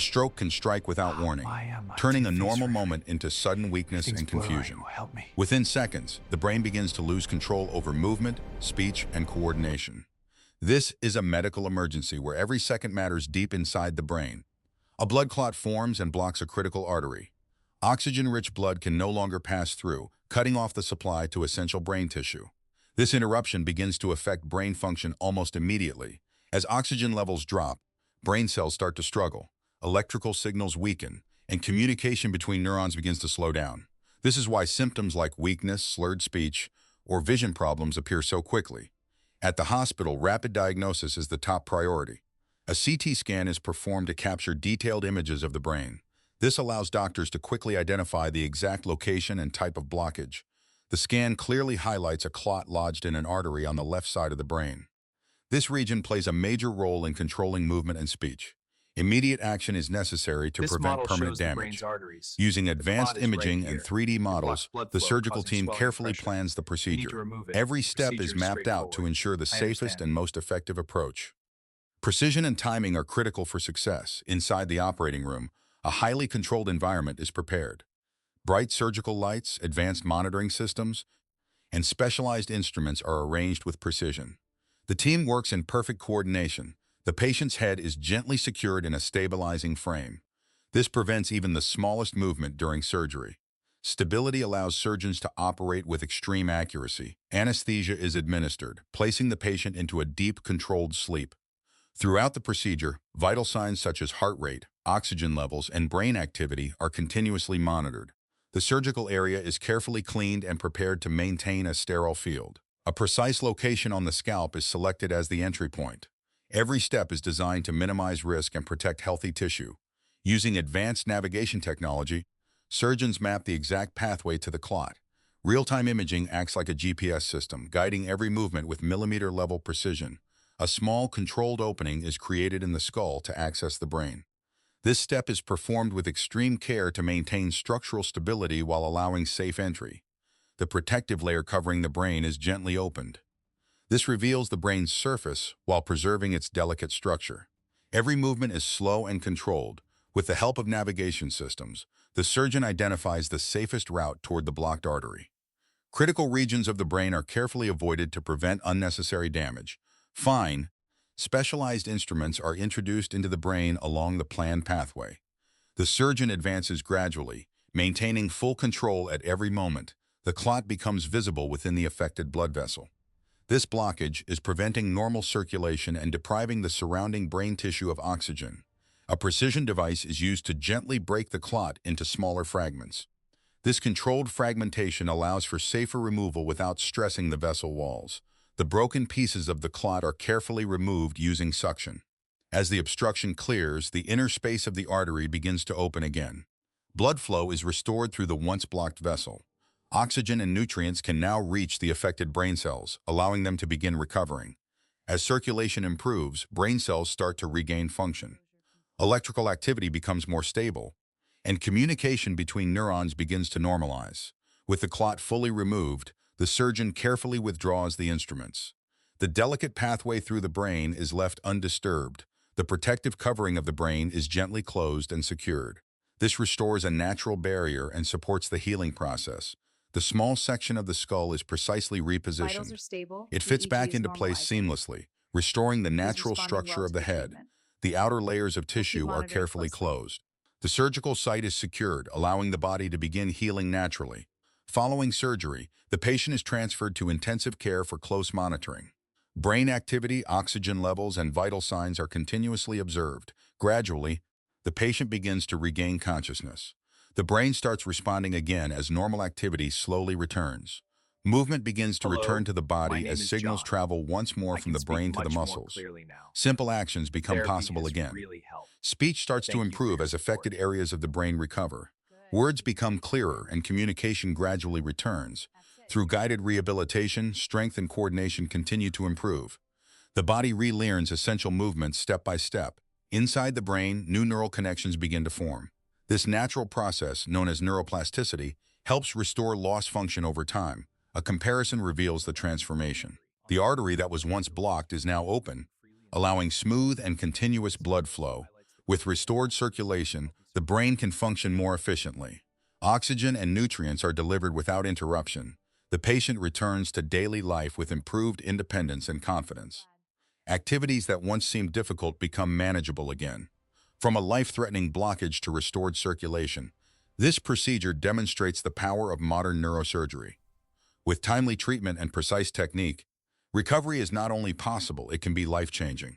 A stroke can strike without warning, My turning a tooth feels normal very- moment into sudden weakness everything's and blurry. confusion. Help me. Within seconds, the brain begins to lose control over movement, speech, and coordination. This is a medical emergency where every second matters deep inside the brain. A blood clot forms and blocks a critical artery. Oxygen-rich blood can no longer pass through, cutting off the supply to essential brain tissue. This interruption begins to affect brain function almost immediately. As oxygen levels drop, brain cells start to struggle, electrical signals weaken, and communication between neurons begins to slow down. This is why symptoms like weakness, slurred speech, or vision problems appear so quickly. At the hospital, rapid diagnosis is the top priority. A CT scan is performed to capture detailed images of the brain. This allows doctors to quickly identify the exact location and type of blockage. The scan clearly highlights a clot lodged in an artery on the left side of the brain. This region plays a major role in controlling movement and speech. Immediate action is necessary to This prevent model permanent shows the damage. brain's arteries. Using The advanced clot is right imaging here. and 3D It blocks models, blood the flow, surgical causing team swelling and carefully pressure. plans the We need to procedure. remove it. Every The step is procedure mapped out to straightforward. ensure the I safest understand. and most effective approach. Precision and timing are critical for success. Inside the operating room, a highly controlled environment is prepared. Bright surgical lights, advanced monitoring systems, and specialized instruments are arranged with precision. The team works in perfect coordination. The patient's head is gently secured in a stabilizing frame. This prevents even the smallest movement during surgery. Stability allows surgeons to operate with extreme accuracy. Anesthesia is administered, placing the patient into a deep, controlled sleep. Throughout the procedure, vital signs such as heart rate, oxygen levels, and brain activity are continuously monitored. The surgical area is carefully cleaned and prepared to maintain a sterile field. A precise location on the scalp is selected as the entry point. Every step is designed to minimize risk and protect healthy tissue. Using advanced navigation technology, surgeons map the exact pathway to the clot. Real-time imaging acts like a GPS system, guiding every movement with millimeter-level precision. A small, controlled opening is created in the skull to access the brain. This step is performed with extreme care to maintain structural stability while allowing safe entry. The protective layer covering the brain is gently opened. This reveals the brain's surface while preserving its delicate structure. Every movement is slow and controlled. With the help of navigation systems, the surgeon identifies the safest route toward the blocked artery. Critical regions of the brain are carefully avoided to prevent unnecessary damage. Specialized instruments are introduced into the brain along the planned pathway. The surgeon advances gradually, maintaining full control at every moment. The clot becomes visible within the affected blood vessel. This blockage is preventing normal circulation and depriving the surrounding brain tissue of oxygen. A precision device is used to gently break the clot into smaller fragments. This controlled fragmentation allows for safer removal without stressing the vessel walls. The broken pieces of the clot are carefully removed using suction. As the obstruction clears, the inner space of the artery begins to open again. Blood flow is restored through the once blocked vessel. Oxygen and nutrients can now reach the affected brain cells, allowing them to begin recovering. As circulation improves, brain cells start to regain function. Electrical activity becomes more stable, and communication between neurons begins to normalize. With the clot fully removed, the surgeon carefully withdraws the instruments. The delicate pathway through the brain is left undisturbed. The protective covering of the brain is gently closed and secured. This restores a natural barrier and supports the healing process. The small section of the skull is precisely Vitals repositioned. are stable. It The fits EG back is into place normalizing. seamlessly, restoring the He's natural responding structure well of to the head. treatment. The outer layers of tissue are monitoring carefully closely. closed. The surgical site is secured, allowing the body to begin healing naturally. Following surgery, the patient is transferred to intensive care for close monitoring. Brain activity, oxygen levels, and vital signs are continuously observed. Gradually, the patient begins to regain consciousness. The brain starts responding again as normal activity slowly returns. Movement begins to Hello, return to the my body name as is signals John. travel once more I from can the speak brain to the much more muscles. clearly now. Simple actions become Therapy possible has again. really helped. Speech starts to Thank you for improve your as support. affected areas of the brain recover. Words become clearer and communication gradually returns. Through guided rehabilitation, strength and coordination continue to improve. The body relearns essential movements step by step. Inside the brain, new neural connections begin to form. This natural process, known as neuroplasticity, helps restore lost function over time. A comparison reveals the transformation. The artery that was once blocked is now open, allowing smooth and continuous blood flow. With restored circulation, the brain can function more efficiently. Oxygen and nutrients are delivered without interruption. The patient returns to daily life with improved independence and confidence. Activities that once seemed difficult become manageable again. From a life-threatening blockage to restored circulation, this procedure demonstrates the power of modern neurosurgery. With timely treatment and precise technique, recovery is not only possible, it can be life-changing.